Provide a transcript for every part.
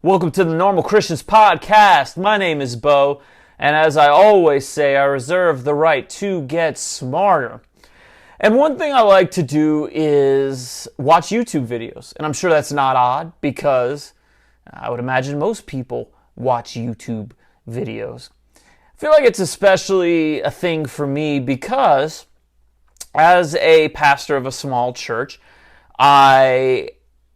Welcome to the Normal Christians Podcast. My name is Bo, and as I always say, I reserve the right to get smarter. And one thing I like to do is watch YouTube videos. And I'm sure that's not odd because I would imagine most people watch YouTube videos. I feel like it's especially a thing for me because as a pastor of a small church,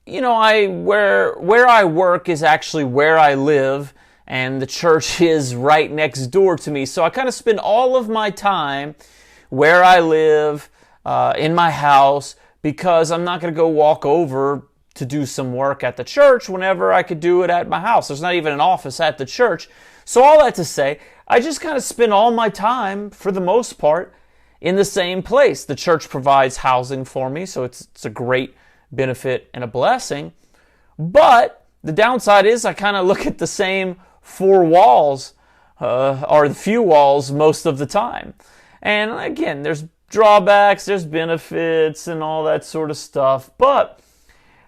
where I work is actually where I live, and the church is right next door to me. So I kind of spend all of my time where I live, in my house, because I'm not going to go walk over to do some work at the church whenever I could do it at my house. There's not even an office at the church. So all that to say, I just kind of spend all my time, for the most part, in the same place. The church provides housing for me, so it's a great benefit and a blessing. But the downside is I kind of look at the same four walls, or the few walls most of the time. And again, there's drawbacks, there's benefits and all that sort of stuff. But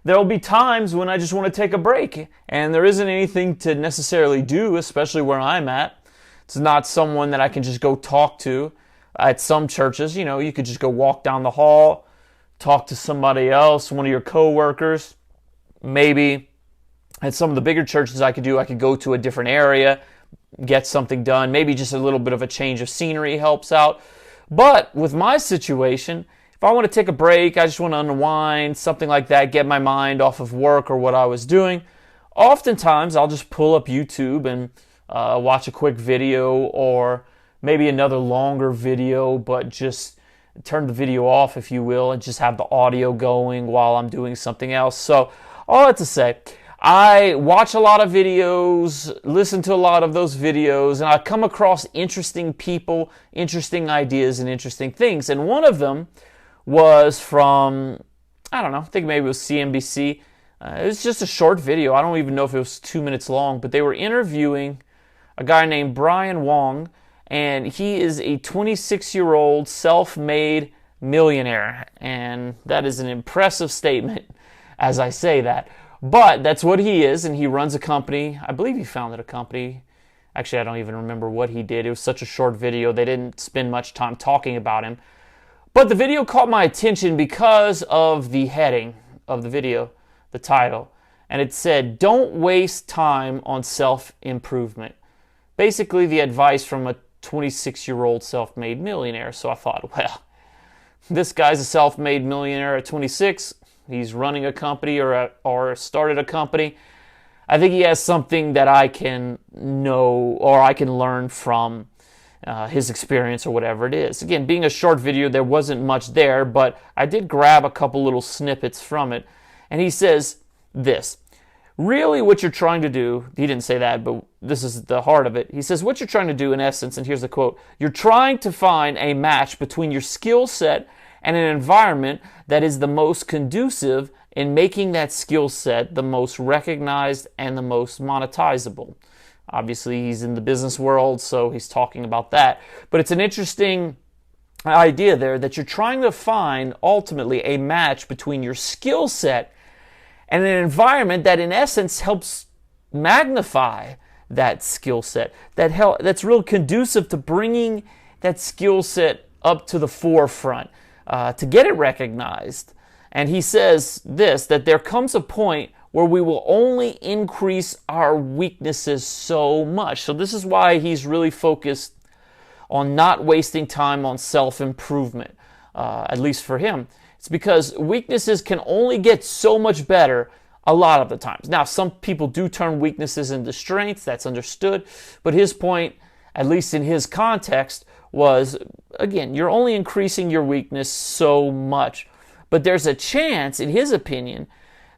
there will be times when I just want to take a break and there isn't anything to necessarily do, especially where I'm at. It's not someone that I can just go talk to. At some churches, you could just go walk down the hall, talk to somebody else, one of your coworkers. Maybe at some of the bigger churches I could go to a different area, get something done. Maybe just a little bit of a change of scenery helps out. But with my situation, if I want to take a break, I just want to unwind, something like that, get my mind off of work or what I was doing, oftentimes I'll just pull up YouTube and watch a quick video, or maybe another longer video, but just turn the video off, if you will, and just have the audio going while I'm doing something else. So all that to say, I watch a lot of videos, listen to a lot of those videos, and I come across interesting people, interesting ideas, and interesting things. And one of them was from, I think maybe it was CNBC. It was just a short video. I don't even know if it was 2 minutes long, but they were interviewing a guy named Brian Wong, and he is a 26-year-old self-made millionaire. And that is an impressive statement as I say that. But that's what he is, and he runs a company. I believe he founded a company. Actually, I don't even remember what he did. It was such a short video. They didn't spend much time talking about him. But the video caught my attention because of the heading of the video, the title. And it said, "Don't waste time on self-improvement." Basically, the advice from a 26-year-old self-made millionaire. So I thought, well, this guy's a self-made millionaire at 26. He's running a company or started a company. I think he has something that I can know or I can learn from his experience or whatever it is. Again, being a short video, there wasn't much there, but I did grab a couple little snippets from it. And he says this: really what you're trying to do, he didn't say that, but this is the heart of it. He says, what you're trying to do in essence, and here's the quote, "You're trying to find a match between your skill set and an environment that is the most conducive in making that skill set the most recognized and the most monetizable." Obviously, he's in the business world, so he's talking about that. But it's an interesting idea there that you're trying to find, ultimately, a match between your skill set and an environment that, in essence, helps magnify that skill set, that's real conducive to bringing that skill set up to the forefront, to get it recognized. And he says this, that there comes a point where we will only increase our weaknesses so much. So this is why he's really focused on not wasting time on self-improvement, at least for him. It's because weaknesses can only get so much better a lot of the times. Now, some people do turn weaknesses into strengths, that's understood, but his point, at least in his context, was, again, you're only increasing your weakness so much. But there's a chance, in his opinion,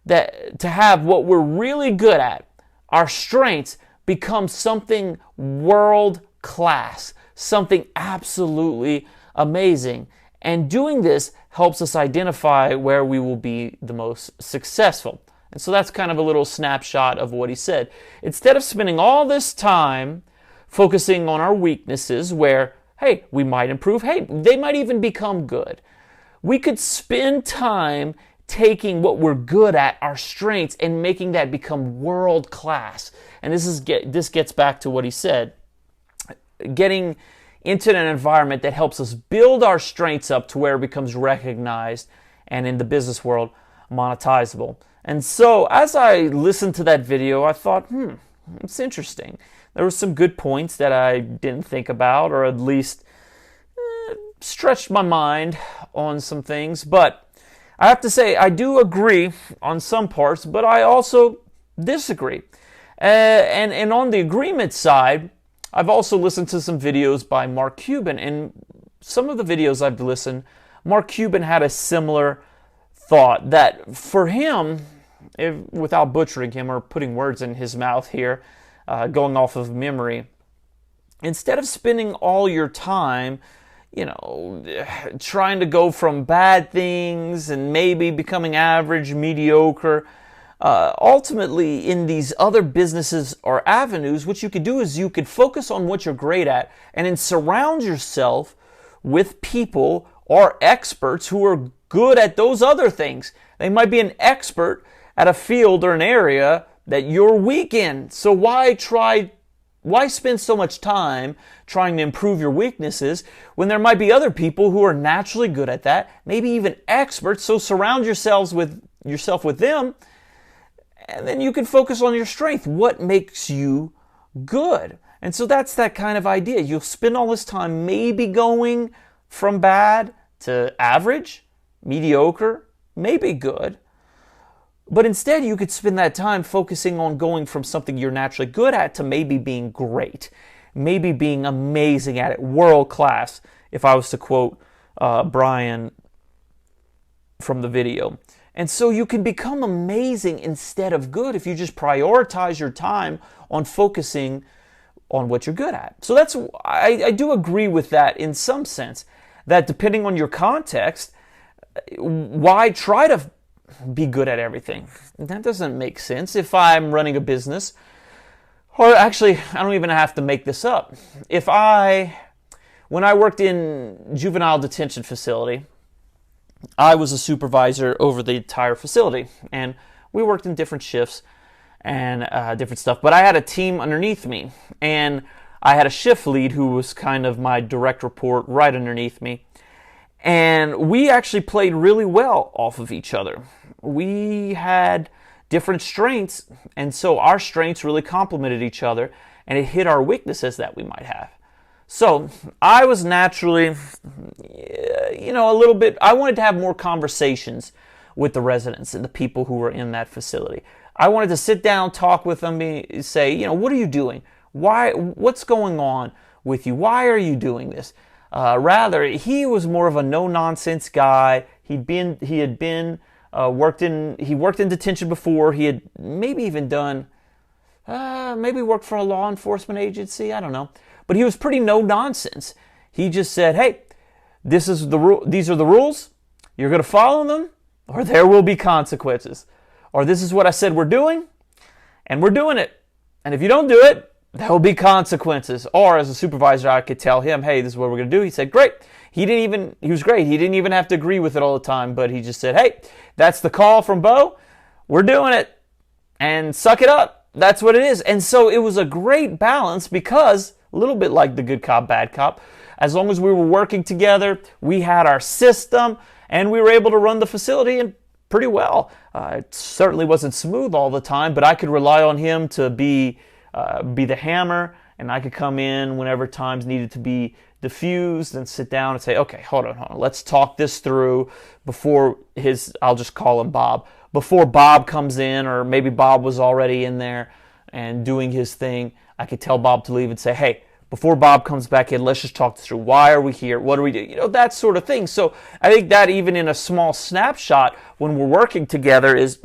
that to have what we're really good at, our strengths, become something world class, something absolutely amazing. And doing this helps us identify where we will be the most successful. And so that's kind of a little snapshot of what he said. Instead of spending all this time focusing on our weaknesses where, hey, we might improve, hey, they might even become good, we could spend time taking what we're good at, our strengths, and making that become world class. And this gets back to what he said. Getting into an environment that helps us build our strengths up to where it becomes recognized and in the business world monetizable. And so as I listened to that video, I thought, it's interesting. There were some good points that I didn't think about, or at least stretched my mind on some things. But I have to say, I do agree on some parts, but I also disagree. And on the agreement side, I've also listened to some videos by Mark Cuban, and some of the videos I've listened, Mark Cuban had a similar thought that for him, without butchering him or putting words in his mouth here, going off of memory, instead of spending all your time, trying to go from bad things and maybe becoming average, mediocre, ultimately in these other businesses or avenues, what you could do is you could focus on what you're great at and then surround yourself with people or experts who are good at those other things. They might be an expert at a field or an area that you're weak in. So why spend so much time trying to improve your weaknesses when there might be other people who are naturally good at that, maybe even experts? So surround yourself with them, and then you can focus on your strength. What makes you good? And so that's that kind of idea. You'll spend all this time maybe going from bad to average, mediocre, maybe good. But instead, you could spend that time focusing on going from something you're naturally good at to maybe being great, maybe being amazing at it, world class, if I was to quote Brian from the video. And so you can become amazing instead of good if you just prioritize your time on focusing on what you're good at. So I do agree with that in some sense, that depending on your context, why try to be good at everything? That doesn't make sense. If I'm running a business, or actually, I don't even have to make this up. When I worked in juvenile detention facility, I was a supervisor over the entire facility, and we worked in different shifts and different stuff, but I had a team underneath me, and I had a shift lead who was kind of my direct report right underneath me. And we actually played really well off of each other. We had different strengths, and so our strengths really complemented each other, and it hit our weaknesses that we might have. So I was naturally, a little bit, I wanted to have more conversations with the residents and the people who were in that facility. I wanted to sit down, talk with them, say, what are you doing? What's going on with you? Why are you doing this? Rather, he was more of a no-nonsense guy. He worked in detention before. He had maybe even done, maybe worked for a law enforcement agency. I don't know. But he was pretty no-nonsense. He just said, hey, these are the rules. You're going to follow them, or there will be consequences. Or this is what I said we're doing, and we're doing it. And if you don't do it, there will be consequences. Or as a supervisor, I could tell him, hey, this is what we're going to do. He said, great. He was great. He didn't even have to agree with it all the time, but he just said, hey, that's the call from Bo. We're doing it. And suck it up. That's what it is. And so it was a great balance because, a little bit like the good cop, bad cop, as long as we were working together, we had our system, and we were able to run the facility pretty well. It certainly wasn't smooth all the time, but I could rely on him to be the hammer, and I could come in whenever times needed to be diffused and sit down and say, okay, hold on, let's talk this through before I'll just call him Bob. Before Bob comes in, or maybe Bob was already in there and doing his thing, I could tell Bob to leave and say, hey, before Bob comes back in, let's just talk this through. Why are we here? What do we do? That sort of thing. So I think that even in a small snapshot when we're working together is,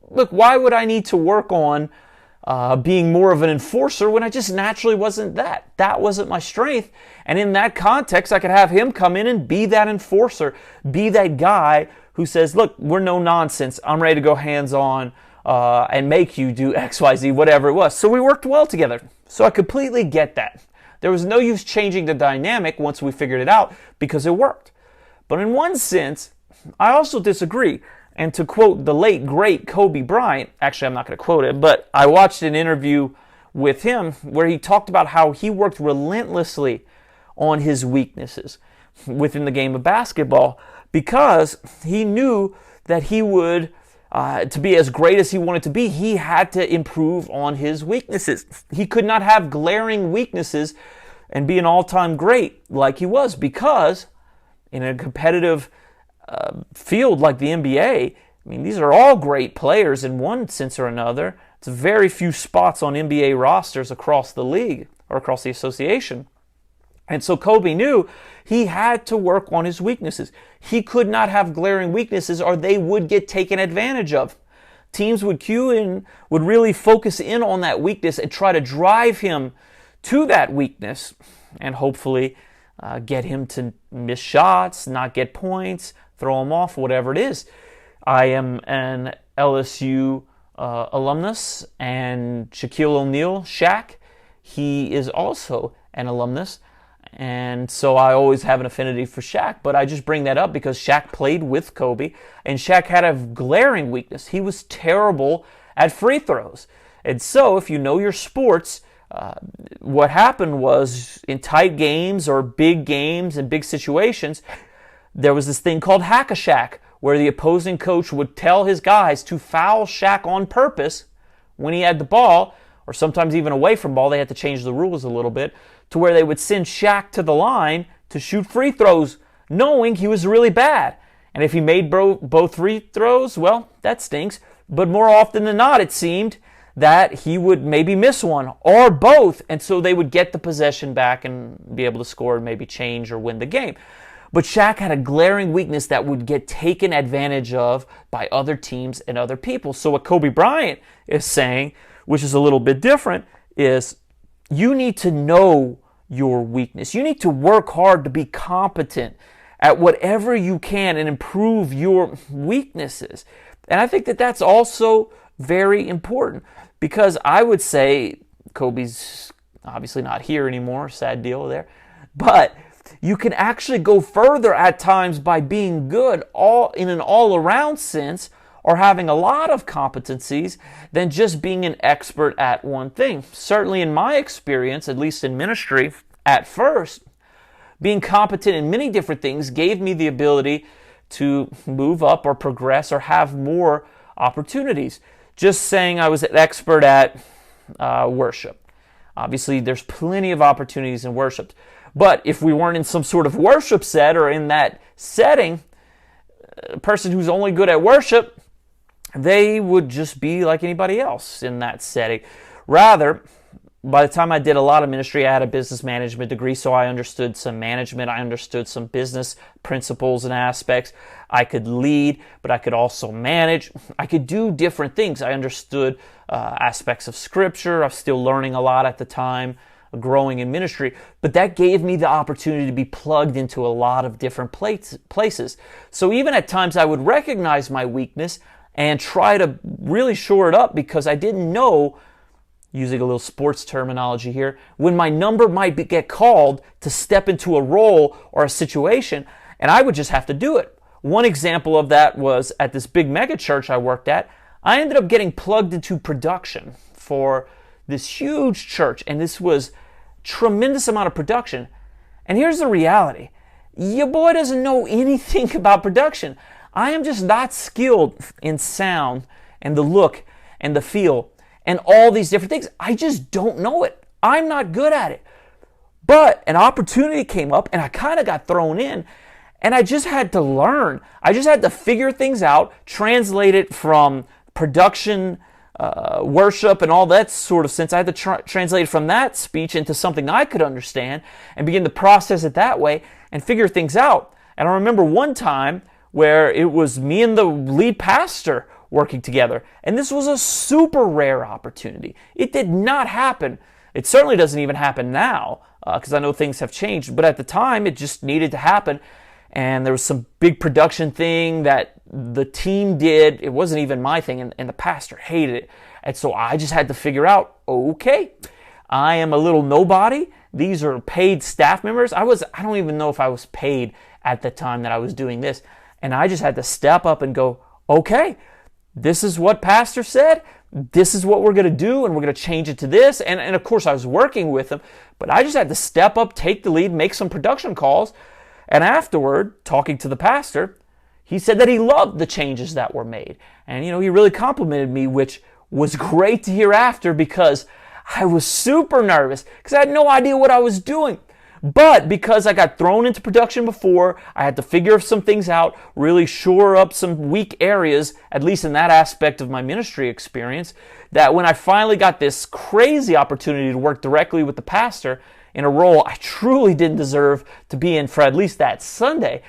look, why would I need to work on being more of an enforcer when I just naturally wasn't that? That wasn't my strength. And in that context, I could have him come in and be that enforcer, be that guy who says, look, we're no nonsense. I'm ready to go hands-on and make you do X, Y, Z, whatever it was. So we worked well together. So I completely get that. There was no use changing the dynamic once we figured it out because it worked. But in one sense, I also disagree. And to quote the late, great Kobe Bryant, actually I'm not going to quote it, but I watched an interview with him where he talked about how he worked relentlessly on his weaknesses within the game of basketball because he knew that he would, to be as great as he wanted to be, he had to improve on his weaknesses. He could not have glaring weaknesses and be an all-time great like he was because in a competitive field like the NBA, I mean, these are all great players in one sense or another. It's very few spots on NBA rosters across the league or across the association. And so Kobe knew he had to work on his weaknesses. He could not have glaring weaknesses or they would get taken advantage of. Teams would cue in, would really focus in on that weakness and try to drive him to that weakness and hopefully get him to miss shots, not get points, throw him off, whatever it is. I am an LSU alumnus, and Shaquille O'Neal, Shaq, he is also an alumnus, and so I always have an affinity for Shaq, but I just bring that up because Shaq played with Kobe, and Shaq had a glaring weakness. He was terrible at free throws. And so if you know your sports, what happened was in tight games or big games and big situations, there was this thing called hack-a-Shaq, where the opposing coach would tell his guys to foul Shaq on purpose when he had the ball, or sometimes even away from ball. They had to change the rules a little bit, to where they would send Shaq to the line to shoot free throws, knowing he was really bad. And if he made both free throws, well, that stinks. But more often than not, it seemed that he would maybe miss one or both, and so they would get the possession back and be able to score and maybe change or win the game. But Shaq had a glaring weakness that would get taken advantage of by other teams and other people. So what Kobe Bryant is saying, which is a little bit different, is you need to know your weakness. You need to work hard to be competent at whatever you can and improve your weaknesses. And I think that that's also very important because I would say Kobe's obviously not here anymore, sad deal there, but you can actually go further at times by being good in an all-around sense or having a lot of competencies than just being an expert at one thing. Certainly in my experience, at least in ministry, at first, being competent in many different things gave me the ability to move up or progress or have more opportunities. Just saying I was an expert at worship. Obviously, there's plenty of opportunities in worship. But if we weren't in some sort of worship set or in that setting, a person who's only good at worship, they would just be like anybody else in that setting. Rather, by the time I did a lot of ministry, I had a business management degree, so I understood some management, I understood some business principles and aspects. I could lead, but I could also manage. I could do different things. I understood aspects of Scripture. I was still learning a lot at the time, growing in ministry, but that gave me the opportunity to be plugged into a lot of different places. So even at times I would recognize my weakness and try to really shore it up because I didn't know, using a little sports terminology here, when my number might get called to step into a role or a situation, and I would just have to do it. One example of that was at this big mega church I worked at. I ended up getting plugged into production for this huge church, and this was tremendous amount of production. And here's the reality. Your boy doesn't know anything about production. I am just not skilled in sound and the look and the feel and all these different things. I just don't know it. I'm not good at it. But an opportunity came up and I kind of got thrown in and I just had to learn. I just had to figure things out, translate it from production, worship and all that sort of sense. I had to translate it from that speech into something I could understand and begin to process it that way and figure things out. And I remember one time where it was me and the lead pastor working together. And this was a super rare opportunity. It did not happen. It certainly doesn't even happen now because I know things have changed. But at the time, it just needed to happen. And there was some big production thing that the team did. It wasn't even my thing, and the pastor hated it. And so I just had to figure out, okay, I am a little nobody. These are paid staff members. I don't even know if I was paid at the time that I was doing this. And I just had to step up and go, okay, this is what pastor said. This is what we're going to do, and we're going to change it to this. And of course, I was working with him, but I just had to step up, take the lead, make some production calls. And afterward, talking to the pastor, he said that he loved the changes that were made. And, he really complimented me, which was great to hear after, because I was super nervous because I had no idea what I was doing. But because I got thrown into production before, I had to figure some things out, really shore up some weak areas, at least in that aspect of my ministry experience, that when I finally got this crazy opportunity to work directly with the pastor in a role I truly didn't deserve to be in for at least that Sunday,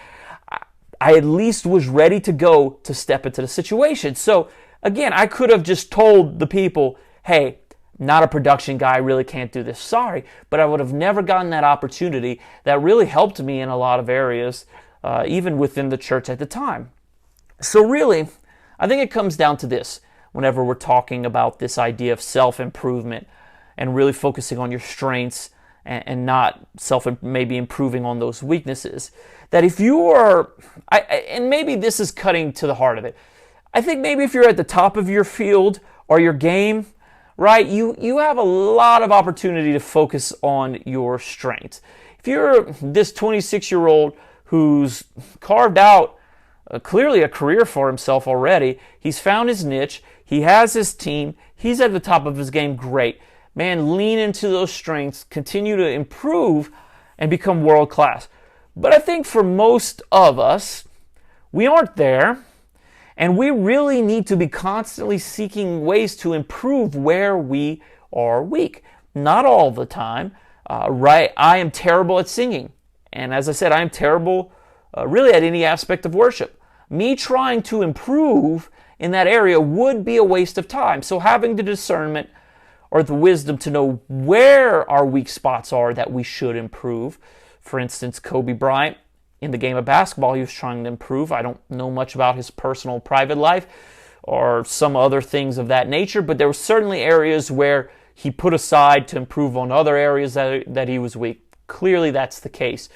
I at least was ready to go to step into the situation. So again, I could have just told the people, hey, not a production guy, really can't do this, sorry. But I would have never gotten that opportunity that really helped me in a lot of areas, even within the church at the time. So really, I think it comes down to this whenever we're talking about this idea of self-improvement and really focusing on your strengths and not maybe improving on those weaknesses. That if you are, and maybe this is cutting to the heart of it, I think maybe if you're at the top of your field or your game, right, you have a lot of opportunity to focus on your strengths. If you're this 26-year-old who's carved out clearly a career for himself already, he's found his niche, he has his team, he's at the top of his game, great. Man, lean into those strengths, continue to improve, and become world class. But I think for most of us, we aren't there. And we really need to be constantly seeking ways to improve where we are weak. Not all the time, right? I am terrible at singing. And as I said, I am terrible really at any aspect of worship. Me trying to improve in that area would be a waste of time. So having the discernment or the wisdom to know where our weak spots are that we should improve. For instance, Kobe Bryant, in the game of basketball, he was trying to improve. I don't know much about his personal private life or some other things of that nature, but there were certainly areas where he put aside to improve on other areas that he was weak. Clearly, that's the case.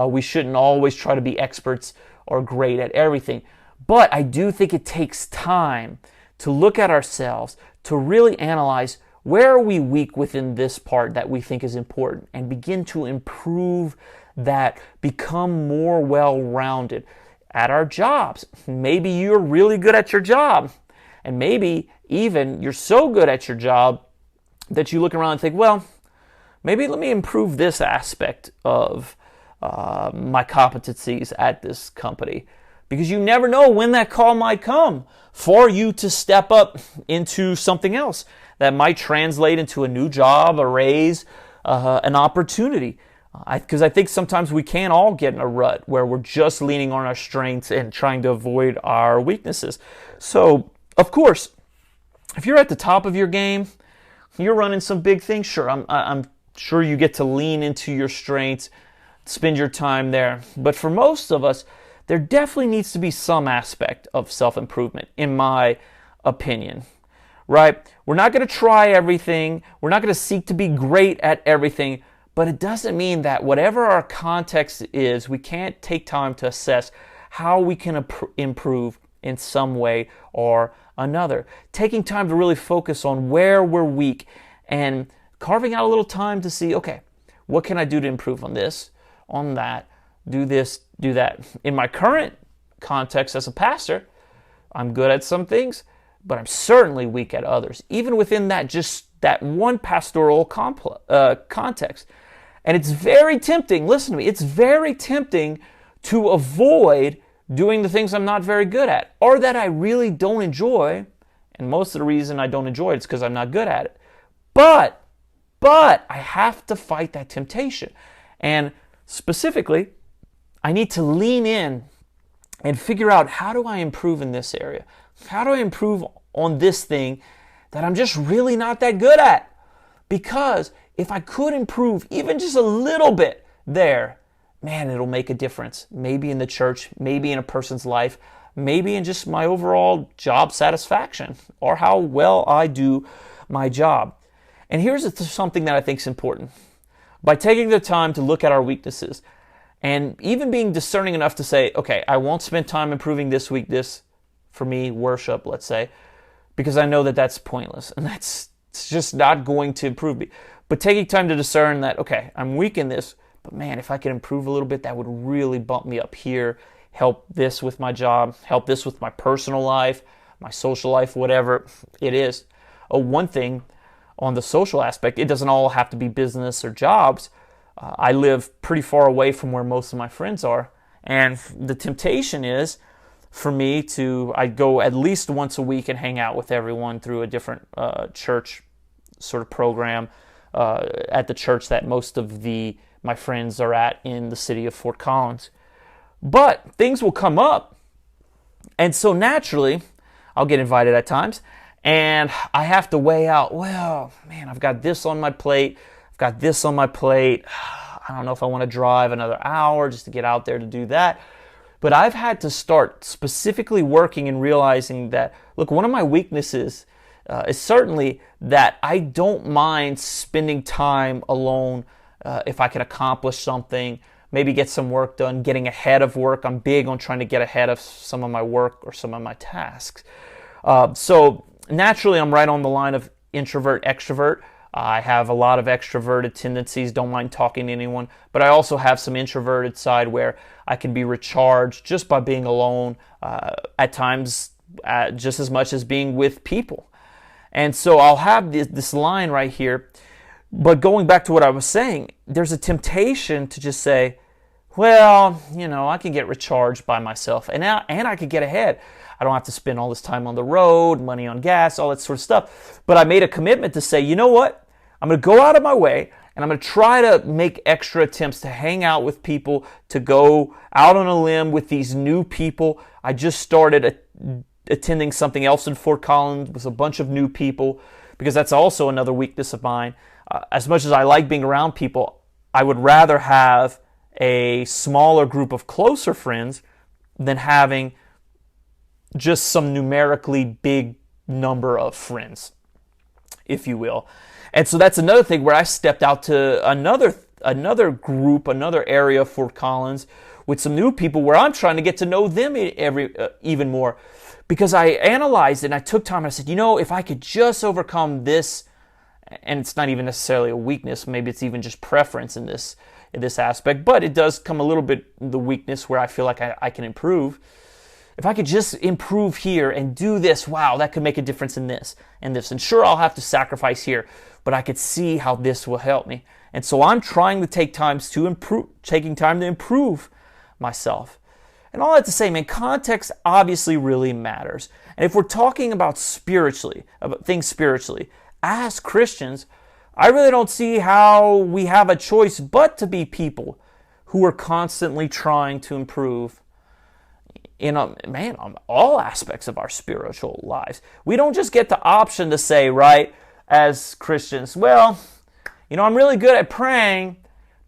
We shouldn't always try to be experts or great at everything. But I do think it takes time to look at ourselves, to really analyze where are we weak within this part that we think is important, and begin to improve that, become more well-rounded at our jobs. Maybe you're really good at your job, and maybe even you're so good at your job that you look around and think, well, maybe let me improve this aspect of my competencies at this company. Because you never know when that call might come for you to step up into something else that might translate into a new job, a raise, an opportunity. Because I think sometimes we can all get in a rut where we're just leaning on our strengths and trying to avoid our weaknesses. So, of course, if you're at the top of your game, you're running some big things, sure, I'm sure you get to lean into your strengths, spend your time there. But for most of us, there definitely needs to be some aspect of self-improvement, in my opinion, right? We're not going to try everything. We're not going to seek to be great at everything. But it doesn't mean that whatever our context is, we can't take time to assess how we can improve in some way or another. Taking time to really focus on where we're weak and carving out a little time to see, okay, what can I do to improve on this, on that, do this, do that. In my current context as a pastor, I'm good at some things, but I'm certainly weak at others, even within that just that one pastoral context. And it's very tempting, listen to me, it's very tempting to avoid doing the things I'm not very good at or that I really don't enjoy. And most of the reason I don't enjoy it is because I'm not good at it. But I have to fight that temptation. And specifically, I need to lean in and figure out, how do I improve in this area? How do I improve on this thing that I'm just really not that good at? Because if I could improve even just a little bit there, man, it'll make a difference. Maybe in the church, maybe in a person's life, maybe in just my overall job satisfaction or how well I do my job. And here's something that I think is important. By taking the time to look at our weaknesses and even being discerning enough to say, okay, I won't spend time improving this weakness for me, worship, let's say, because I know that that's pointless and it's just not going to improve me. But taking time to discern that, okay, I'm weak in this, but man, if I could improve a little bit, that would really bump me up here, help this with my job, help this with my personal life, my social life, whatever it is. One thing on the social aspect, it doesn't all have to be business or jobs. I live pretty far away from where most of my friends are. And the temptation is for me I go at least once a week and hang out with everyone through a different church sort of program at the church that most of my friends are at in the city of Fort Collins. But things will come up. And so naturally, I'll get invited at times. And I have to weigh out, well, man, I've got this on my plate. I've got this on my plate. I don't know if I want to drive another hour just to get out there to do that. But I've had to start specifically working and realizing that, look, one of my weaknesses is certainly that I don't mind spending time alone if I can accomplish something, maybe get some work done, getting ahead of work. I'm big on trying to get ahead of some of my work or some of my tasks. So naturally, I'm right on the line of introvert, extrovert. I have a lot of extroverted tendencies, don't mind talking to anyone, but I also have some introverted side where I can be recharged just by being alone, at times just as much as being with people. And so I'll have this line right here, but going back to what I was saying, there's a temptation to just say, well, I can get recharged by myself, and I could get ahead. I don't have to spend all this time on the road, money on gas, all that sort of stuff. But I made a commitment to say, you know what? I'm going to go out of my way, and I'm going to try to make extra attempts to hang out with people, to go out on a limb with these new people. I just started attending something else in Fort Collins with a bunch of new people, because that's also another weakness of mine. As much as I like being around people, I would rather have a smaller group of closer friends than having just some numerically big number of friends, if you will. And so that's another thing where I stepped out to another group, another area of Fort Collins with some new people where I'm trying to get to know them even more. Because I analyzed it and I took time and I said, if I could just overcome this, and it's not even necessarily a weakness, maybe it's even just preference in this aspect, but it does come a little bit the weakness where I feel like I can improve. If I could just improve here and do this, wow, that could make a difference in this and this. And sure, I'll have to sacrifice here, but I could see how this will help me. And so I'm trying to taking time to improve myself. And all that to say, man, context obviously really matters. And if we're talking about things spiritually, as Christians, I really don't see how we have a choice but to be people who are constantly trying to improve on all aspects of our spiritual lives. We don't just get the option to say, right, as Christians, well, I'm really good at praying,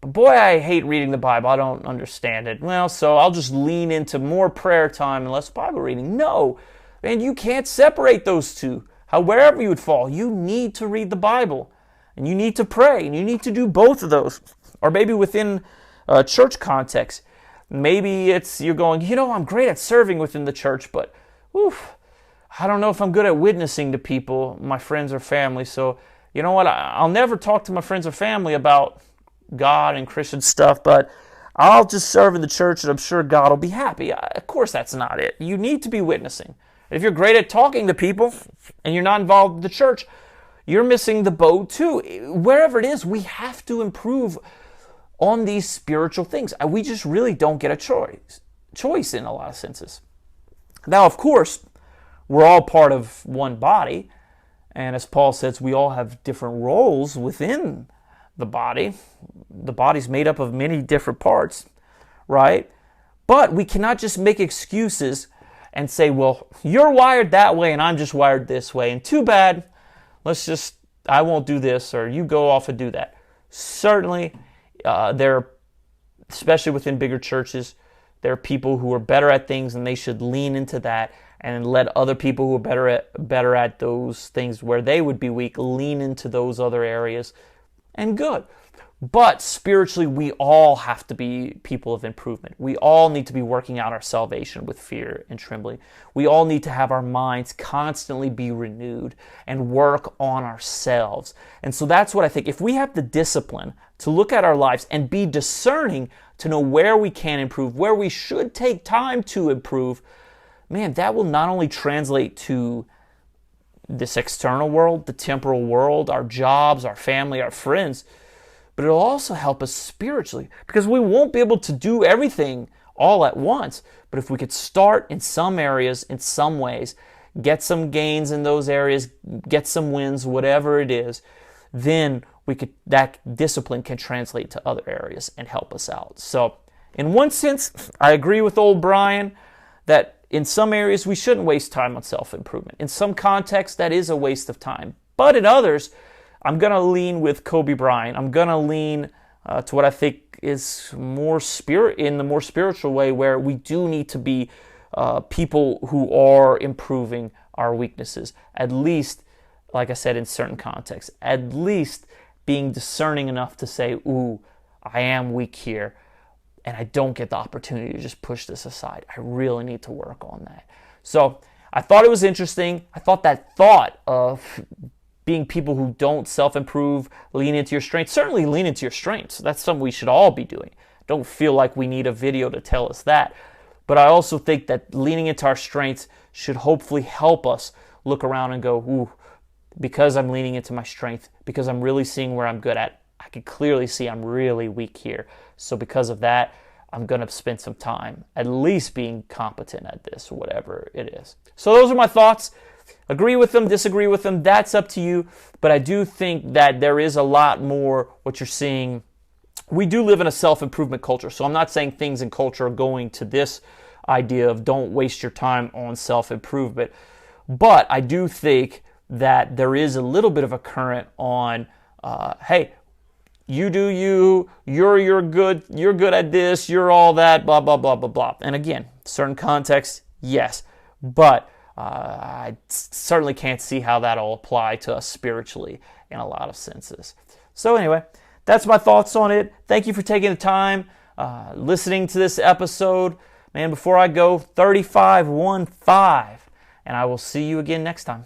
but boy, I hate reading the Bible. I don't understand it. Well, so I'll just lean into more prayer time and less Bible reading. No, man, you can't separate those two. Wherever you would fall, you need to read the Bible, and you need to pray, and you need to do both of those. Or maybe within a church context, maybe you're going, I'm great at serving within the church, but I don't know if I'm good at witnessing to people, my friends or family. So, you know what? I'll never talk to my friends or family about God and Christian stuff, but I'll just serve in the church and I'm sure God will be happy. Of course, that's not it. You need to be witnessing. If you're great at talking to people and you're not involved in the church, you're missing the boat too. Wherever it is, we have to improve on these spiritual things. We just really don't get a choice in a lot of senses. Now, of course, we're all part of one body. And as Paul says, we all have different roles within the body. The body's made up of many different parts, right? But we cannot just make excuses and say, well, you're wired that way and I'm just wired this way. And too bad, I won't do this, or you go off and do that. Certainly, especially within bigger churches, there are people who are better at things and they should lean into that and let other people who are better at those things where they would be weak lean into those other areas. and good. But spiritually, we all have to be people of improvement. We all need to be working out our salvation with fear and trembling. We all need to have our minds constantly be renewed and work on ourselves. And so that's what I think. If we have the discipline to look at our lives and be discerning to know where we can improve, where we should take time to improve, man, that will not only translate to this external world, the temporal world, our jobs, our family, our friends, but it'll also help us spiritually, because we won't be able to do everything all at once. But if we could start in some areas, in some ways, get some gains in those areas, get some wins, whatever it is, then that discipline can translate to other areas and help us out. So in one sense, I agree with old Brian that in some areas we shouldn't waste time on self-improvement. In some contexts, that is a waste of time. But in others, I'm going to lean with Kobe Bryant. I'm going to lean to what I think is in the more spiritual way, where we do need to be people who are improving our weaknesses. At least, like I said, in certain contexts, at least being discerning enough to say, ooh, I am weak here, and I don't get the opportunity to just push this aside. I really need to work on that. So I thought it was interesting. I thought that thought of being people who don't self-improve, lean into your strengths. Certainly lean into your strengths. That's something we should all be doing. Don't feel like we need a video to tell us that. But I also think that leaning into our strengths should hopefully help us look around and go, ooh, because I'm leaning into my strength, because I'm really seeing where I'm good at, I can clearly see I'm really weak here. So because of that, I'm going to spend some time at least being competent at this, whatever it is. So those are my thoughts. Agree with them, disagree with them, that's up to you. But I do think that there is a lot more what you're seeing. We do live in a self-improvement culture, so I'm not saying things in culture are going to this idea of don't waste your time on self-improvement. But I do think that there is a little bit of a current on, hey, you do you, you're good at this, you're all that, blah, blah, blah, blah, blah. And again, certain contexts, yes. But I certainly can't see how that'll apply to us spiritually in a lot of senses. So anyway, that's my thoughts on it. Thank you for taking the time listening to this episode. Man, before I go, 35-1-5. And I will see you again next time.